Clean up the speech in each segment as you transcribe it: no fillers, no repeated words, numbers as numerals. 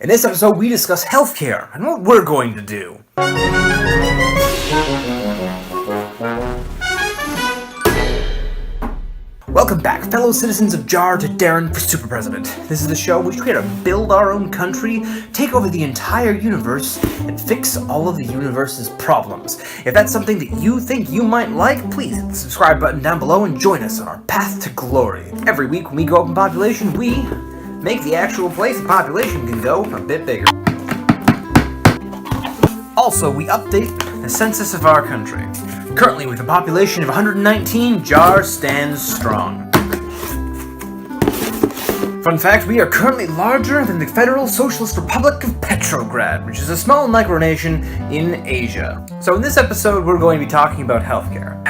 In this episode, we discuss healthcare and what we're going to do. Welcome back, fellow citizens of JAR, to Deron for Super President. This is the show which we try to build our own country, take over the entire universe, and fix all of the universe's problems. If that's something that you think you might like, please hit the subscribe button down below and join us on our path to glory. Every week when we go up in population, we make the actual place the population can go a bit bigger. Also, we update the census of our country. Currently, with a population of 119, JAR stands strong. Fun fact, we are currently larger than the Federal Socialist Republic of Petrograd, which is a small micronation in Asia. So in this episode, we're going to be talking about healthcare.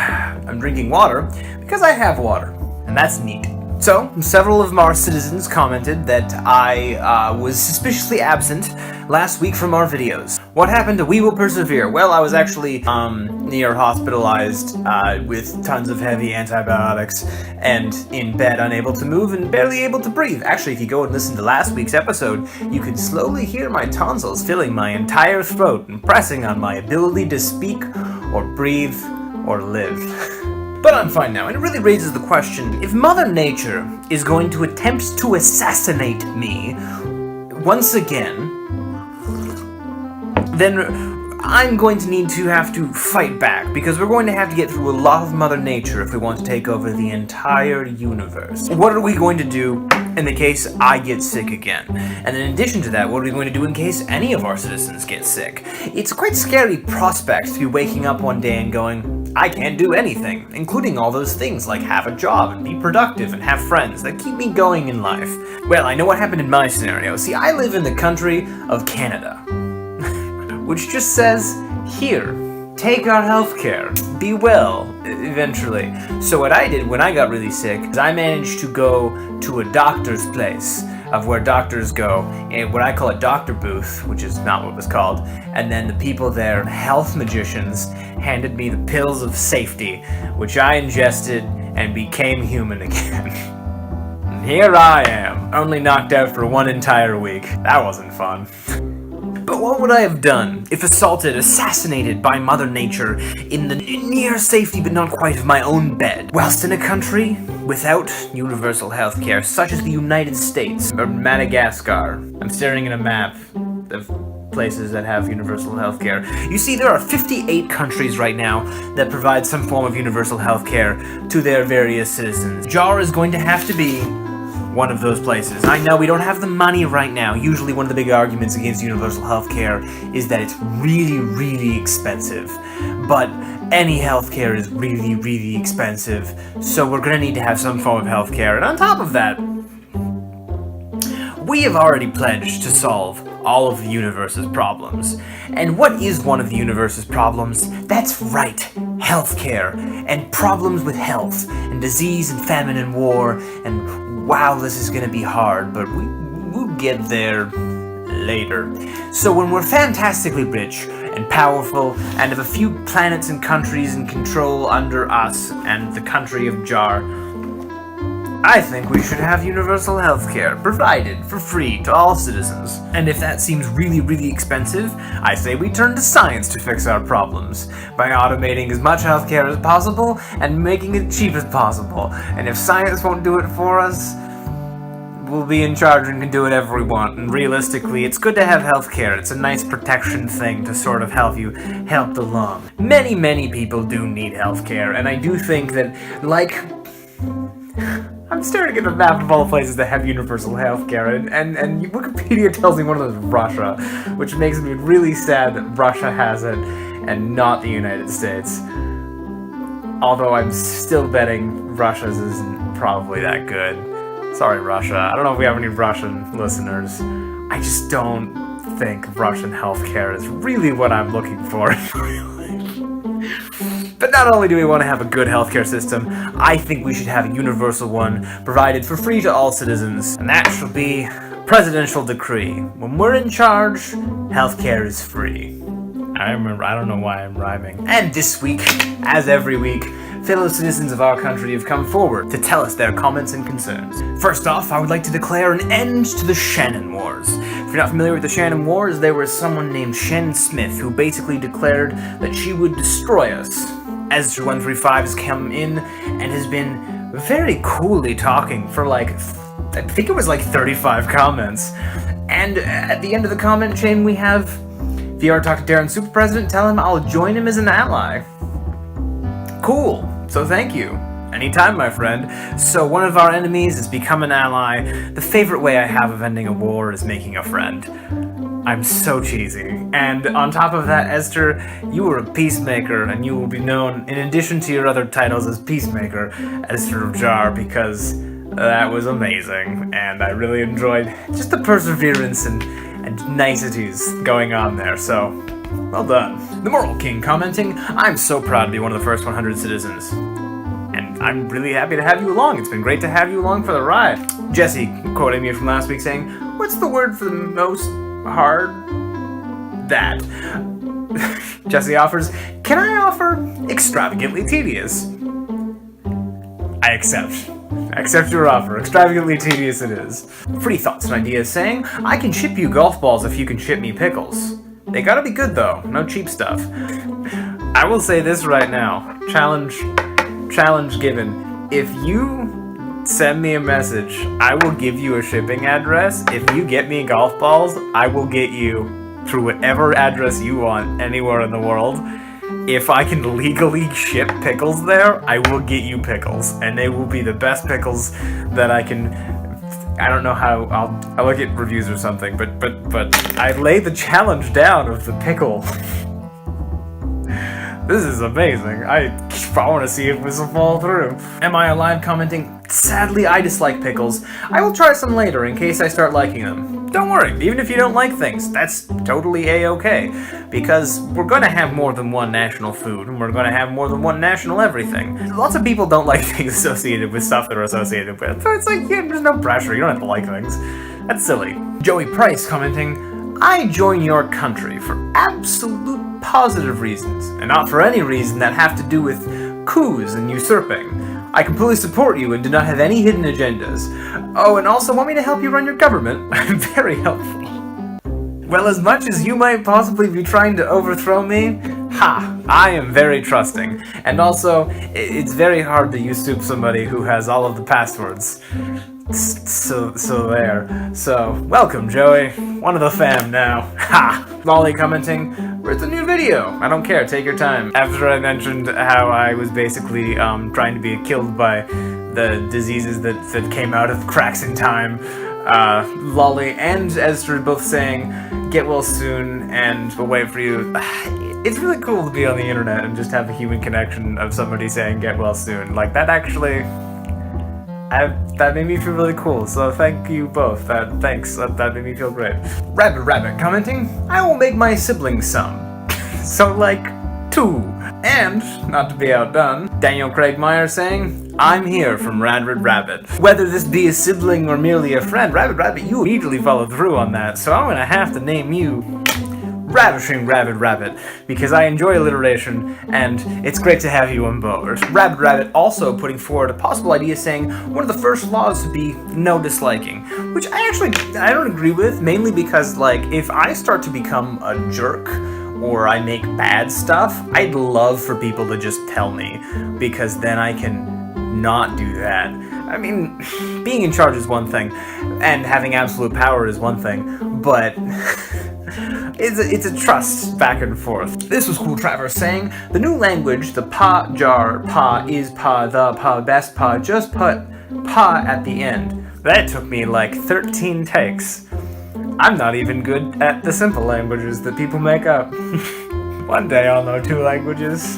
I'm drinking water because I have water, and that's neat. So, several of our citizens commented that I was suspiciously absent last week from our videos. What happened to We Will Persevere? Well, I was actually near hospitalized with tons of heavy antibiotics and in bed, unable to move and barely able to breathe. Actually, if you go and listen to last week's episode, you can slowly hear my tonsils filling my entire throat and pressing on my ability to speak or breathe or live. But I'm fine now, and it really raises the question, if Mother Nature is going to attempt to assassinate me once again, then I'm going to need to have to fight back, because we're going to have to get through a lot of Mother Nature if we want to take over the entire universe. What are we going to do in the case I get sick again? And in addition to that, what are we going to do in case any of our citizens get sick? It's a quite scary prospect to be waking up one day and going, I can't do anything, including all those things like have a job and be productive and have friends that keep me going in life. Well, I know what happened in my scenario. See, I live in the country of Canada, which just says, here, take our healthcare, be well, eventually. So what I did when I got really sick is I managed to go to a doctor's place, of where doctors go, in what I call a doctor booth, which is not what it was called, and then the people there, health magicians, handed me the pills of safety, which I ingested and became human again. And here I am, only knocked out for one entire week. That wasn't fun. But what would I have done if assassinated by Mother Nature in the near safety but not quite of my own bed, whilst in a country without universal healthcare, such as the United States or Madagascar? I'm staring at a map of places that have universal healthcare. You see, there are 58 countries right now that provide some form of universal healthcare to their various citizens. JAR is going to have to be one of those places. I know we don't have the money right now. Usually one of the big arguments against universal healthcare is that it's really, really expensive. But any healthcare is really, really expensive, so we're gonna need to have some form of healthcare. And on top of that, we have already pledged to solve all of the universe's problems. And what is one of the universe's problems? That's right, healthcare, and problems with health, and disease, and famine, and war, and wow, this is gonna be hard, but we'll get there later. So when we're fantastically rich and powerful and have a few planets and countries in control under us and the country of JAR, I think we should have universal healthcare provided for free to all citizens. And if that seems really, really expensive, I say we turn to science to fix our problems by automating as much healthcare as possible and making it cheap as possible. And if science won't do it for us, we'll be in charge and can do whatever we want. And realistically, it's good to have healthcare. It's a nice protection thing to sort of help you help along. Many, many people do need healthcare, and I do think that, like, I'm staring at a map of all the places that have universal healthcare, and Wikipedia tells me one of those is Russia, which makes me really sad that Russia has it and not the United States. Although I'm still betting Russia's isn't probably that good. Sorry, Russia. I don't know if we have any Russian listeners. I just don't think Russian healthcare is really what I'm looking for in my life. But not only do we want to have a good healthcare system, I think we should have a universal one provided for free to all citizens, and that shall be presidential decree. When we're in charge, healthcare is free. I don't know why I'm rhyming. And this week, as every week, fellow citizens of our country have come forward to tell us their comments and concerns. First off, I would like to declare an end to the Shannon Wars. you're not familiar with the Shannon Wars, there was someone named Shen Smith who basically declared that she would destroy us. Ezra135 has come in and has been very coolly talking for like, I think it was like 35 comments. And at the end of the comment chain we have, if you ever talk to Deron Super President, tell him I'll join him as an ally. Cool, so thank you. Anytime, my friend. So one of our enemies has become an ally. The favorite way I have of ending a war is making a friend. I'm so cheesy. And on top of that, Esther, you were a peacemaker, and you will be known, in addition to your other titles, as Peacemaker, Esther of Jar, because that was amazing. And I really enjoyed just the perseverance and niceties going on there, so well done. The Moral King commenting, I'm so proud to be one of the first 100 citizens. And I'm really happy to have you along. It's been great to have you along for the ride. Jesse quoting me from last week saying, what's the word for the most hard? That. Jesse offers, can I offer extravagantly tedious? I accept. I accept your offer. Extravagantly tedious it is. Free thoughts and ideas saying, I can ship you golf balls if you can ship me pickles. They gotta be good though, no cheap stuff. I will say this right now. Challenge given. If you send me a message, I will give you a shipping address. If you get me golf balls, I will get you through whatever address you want anywhere in the world. If I can legally ship pickles there, I will get you pickles, and they will be the best pickles that I can. I don't know how. I'll look at reviews or something, but I lay the challenge down of the pickle. This is amazing. I want to see if this will fall through. Am I Alive commenting, sadly I dislike pickles. I will try some later in case I start liking them. Don't worry, even if you don't like things, that's totally a-okay. Because we're going to have more than one national food, and we're going to have more than one national everything. Lots of people don't like things associated with stuff they're associated with. So it's like, yeah, there's no pressure, you don't have to like things. That's silly. Joey Price commenting, I join your country for absolute positive reasons, and not for any reason that have to do with coups and usurping. I completely support you and do not have any hidden agendas. Oh, and also want me to help you run your government? I'm very helpful. Well, as much as you might possibly be trying to overthrow me, I am very trusting. And also, it's very hard to usurp somebody who has all of the passwords. So there. So, welcome, Joey. One of the fam now. Lolly commenting, where's the new video? I don't care, take your time. After I mentioned how I was basically trying to be killed by the diseases that came out of cracks in time, Lolly and Esther both saying, get well soon, and we'll wait for you. It's really cool to be on the internet and just have a human connection of somebody saying, get well soon. Like, that actually... that made me feel really cool, so thank you both. Thanks, that made me feel great. Rabbit commenting, I will make my siblings some. So, like, 2. And, not to be outdone, Daniel Craig Meyer saying, I'm here from Rabbit Rabbit. Whether this be a sibling or merely a friend, Rabbit, you immediately followed through on that, so I'm gonna have to name you Ravishing Rabbit, because I enjoy alliteration, and it's great to have you on board. Rabbit also putting forward a possible idea saying one of the first laws would be no disliking, which I don't agree with, mainly because, like, if I start to become a jerk, or I make bad stuff, I'd love for people to just tell me, because then I can not do that. I mean, being in charge is one thing, and having absolute power is one thing, but... It's a trust back and forth. This was Cool Traverse saying, the new language, the pa, jar, pa, is pa, the pa, best pa, just put pa at the end. That took me like 13 takes. I'm not even good at the simple languages that people make up. One day I'll know 2 languages.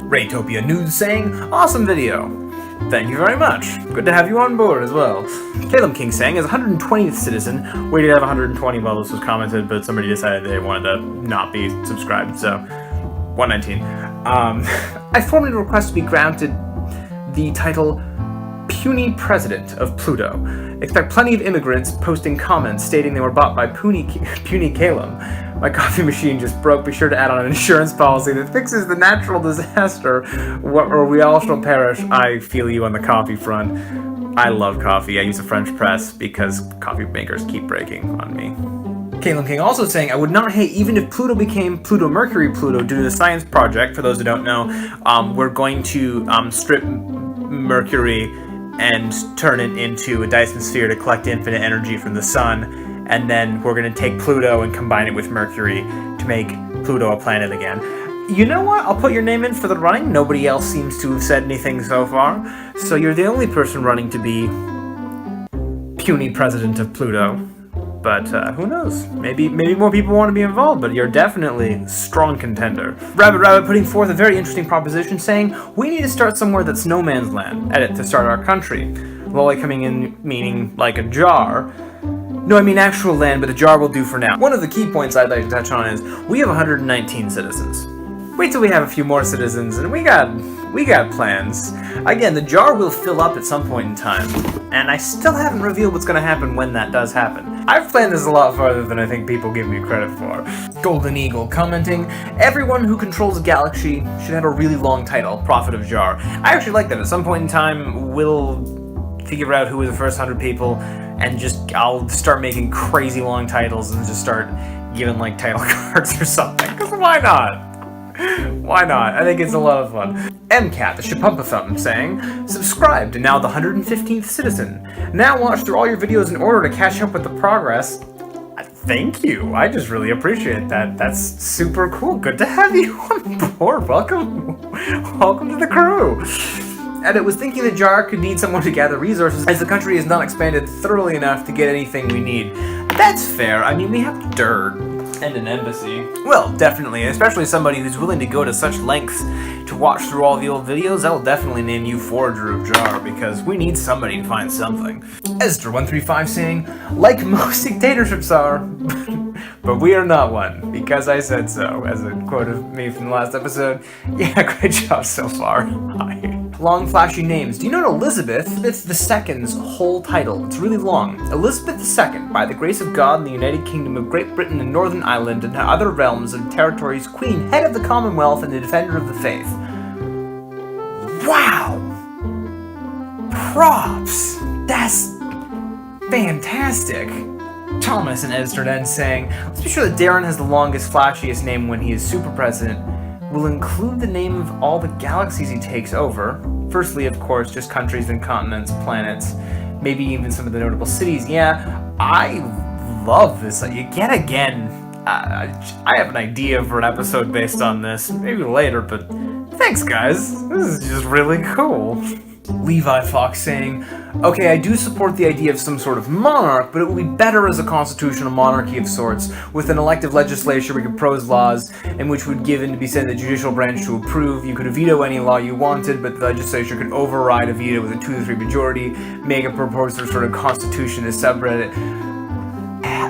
Raytopia News saying, awesome video. Thank you very much. Good to have you on board as well. Caleb King saying, as 120th citizen, we did have 120 while this was commented, but somebody decided they wanted to not be subscribed, so 119. I formally request to be granted the title Puny President of Pluto. Expect plenty of immigrants posting comments stating they were bought by Puny Caleb. My coffee machine just broke. Be sure to add on an insurance policy that fixes the natural disaster, or we all shall perish. I feel you on the coffee front. I love coffee. I use a French press because coffee makers keep breaking on me. Caitlin King also saying, I would not hate even if Pluto became Pluto Mercury Pluto due to the science project. For those who don't know, we're going to strip Mercury and turn it into a Dyson sphere to collect infinite energy from the sun, and then we're going to take Pluto and combine it with Mercury to make Pluto a planet again. You know what? I'll put your name in for the running. Nobody else seems to have said anything so far, so you're the only person running to be puny president of Pluto. But who knows? Maybe more people want to be involved, but you're definitely a strong contender. Rabbit putting forth a very interesting proposition saying, we need to start somewhere that's no man's land. Edit, to start our country. Lolly coming in meaning like a jar. No, I mean actual land, but a jar will do for now. One of the key points I'd like to touch on is, we have 119 citizens. Wait till we have a few more citizens, and we got plans. Again, the jar will fill up at some point in time, and I still haven't revealed what's going to happen when that does happen. I've planned this a lot farther than I think people give me credit for. Golden Eagle commenting, everyone who controls a galaxy should have a really long title, Prophet of Jar. I actually like that. At some point in time, we'll figure out who are the first 100 people, and I'll start making crazy long titles and just start giving like title cards or something, because why not? Why not? I think it's a lot of fun. MCAT, the Shapumpathum, saying, subscribe to now the 115th citizen. Now watch through all your videos in order to catch up with the progress. Thank you. I just really appreciate that. That's super cool. Good to have you on board. Welcome to the crew. And it was thinking the jar could need someone to gather resources as the country is not expanded thoroughly enough to get anything we need. That's fair. I mean, we have dirt. And an embassy. Well, definitely, especially somebody who's willing to go to such lengths to watch through all the old videos. I will definitely name you Forager of Jar, because we need somebody to find something. Esther135 saying, like most dictatorships are, but we are not one, because I said so, as a quote of me from the last episode. Yeah, great job so far. Hi. Long flashy names. Do you know Elizabeth II's whole title? It's really long. Elizabeth II, by the grace of God in the United Kingdom of Great Britain and Northern Ireland and other realms and territories, Queen, Head of the Commonwealth, and the Defender of the Faith. Wow! Props! That's fantastic! Thomas and Ezderden saying, let's be sure that Deron has the longest, flashiest name when he is super president. Will include the name of all the galaxies he takes over. Firstly, of course, just countries and continents, planets, maybe even some of the notable cities. Yeah, I love this. Yet again, I have an idea for an episode based on this, maybe later, but thanks guys. This is just really cool. Levi Fox saying, okay, I do support the idea of some sort of monarch, but it would be better as a constitutional monarchy of sorts, with an elective legislature we could propose laws, and which would give in to be sent to the judicial branch to approve. You could veto any law you wanted, but the legislature could override a veto with a 2-3 majority, make a proposed sort of constitution as subreddit.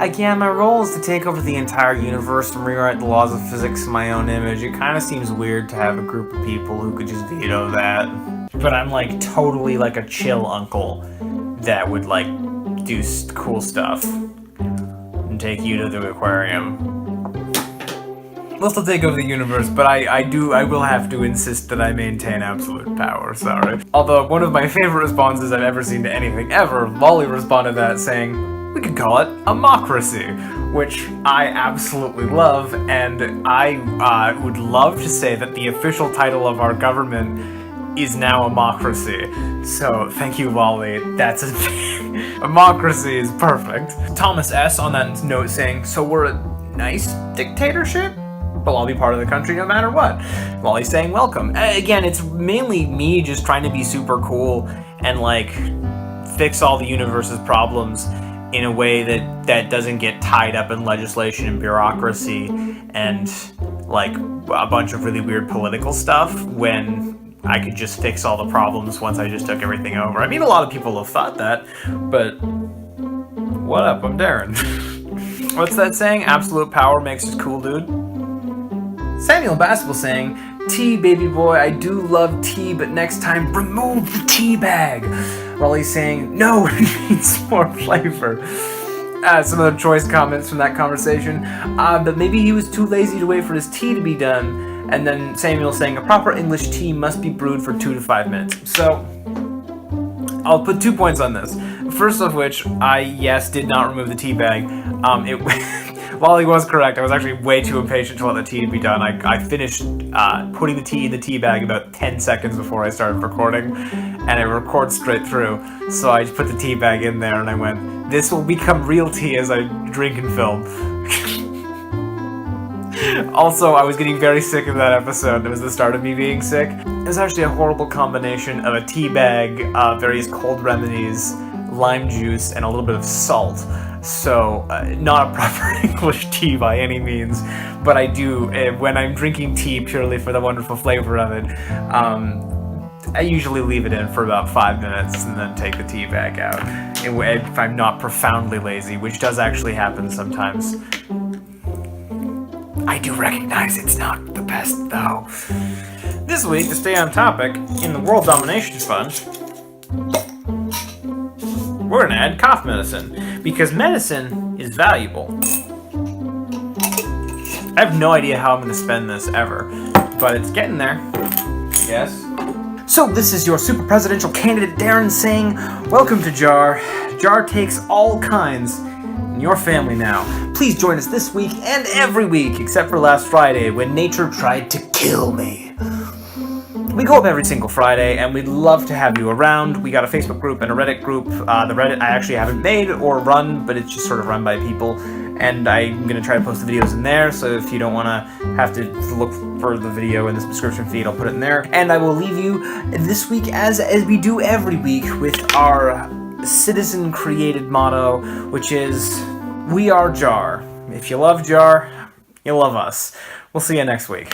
Again, my role is to take over the entire universe and rewrite the laws of physics in my own image. It kind of seems weird to have a group of people who could just veto that. But I'm like totally like a chill uncle that would like do cool stuff and take you to the aquarium. We'll still take over the universe, but I will have to insist that I maintain absolute power, sorry. Although one of my favorite responses I've ever seen to anything ever, Lolly responded to that saying, we could call it a democracy, which I absolutely love, and I would love to say that the official title of our government is now a democracy. So thank you, Lolly. That's a democracy is perfect. Thomas S. on that note saying, so we're a nice dictatorship? But I'll be part of the country no matter what. Lolly saying welcome. Again, it's mainly me just trying to be super cool and like fix all the universe's problems in a way that doesn't get tied up in legislation and bureaucracy and like a bunch of really weird political stuff when I could just fix all the problems once I just took everything over. I mean, a lot of people have thought that, but what up? I'm Deron. What's that saying? Absolute power makes us cool, dude. Samuel Basketball saying, tea, baby boy, I do love tea, but next time remove the tea bag. Raleigh's saying, no, it needs more flavor. Some other choice comments from that conversation. But maybe he was too lazy to wait for his tea to be done. And then Samuel saying, a proper English tea must be brewed for 2 to 5 minutes. So, I'll put 2 points on this. First of which, I, yes, did not remove the tea bag. While he was correct, I was actually way too impatient to let the tea be done. I finished putting the tea in the tea bag about 10 seconds before I started recording, and it records straight through. So I just put the tea bag in there, and I went, this will become real tea as I drink and film. Also, I was getting very sick of that episode. It was the start of me being sick. It was actually a horrible combination of a tea bag, various cold remedies, lime juice, and a little bit of salt. So, not a proper English tea by any means, but I do, when I'm drinking tea purely for the wonderful flavor of it, I usually leave it in for about 5 minutes and then take the tea bag out, if I'm not profoundly lazy, which does actually happen sometimes. I do recognize it's not the best, though. This week, to stay on topic, in the World Domination Fund, we're gonna add cough medicine, because medicine is valuable. I have no idea how I'm gonna spend this ever, but it's getting there, I guess. So this is your super presidential candidate Deron saying, welcome to JAR. JAR takes all kinds in your family now. Please join us this week and every week, except for last Friday when nature tried to kill me. We go up every single Friday, and we'd love to have you around. We got a Facebook group and a Reddit group. The Reddit I actually haven't made or run, but it's just sort of run by people. And I'm going to try to post the videos in there, so if you don't want to have to look for the video in the subscription feed, I'll put it in there. And I will leave you this week, as we do every week, with our citizen-created motto, which is, we are JAR. If you love JAR, you love us. We'll see you next week.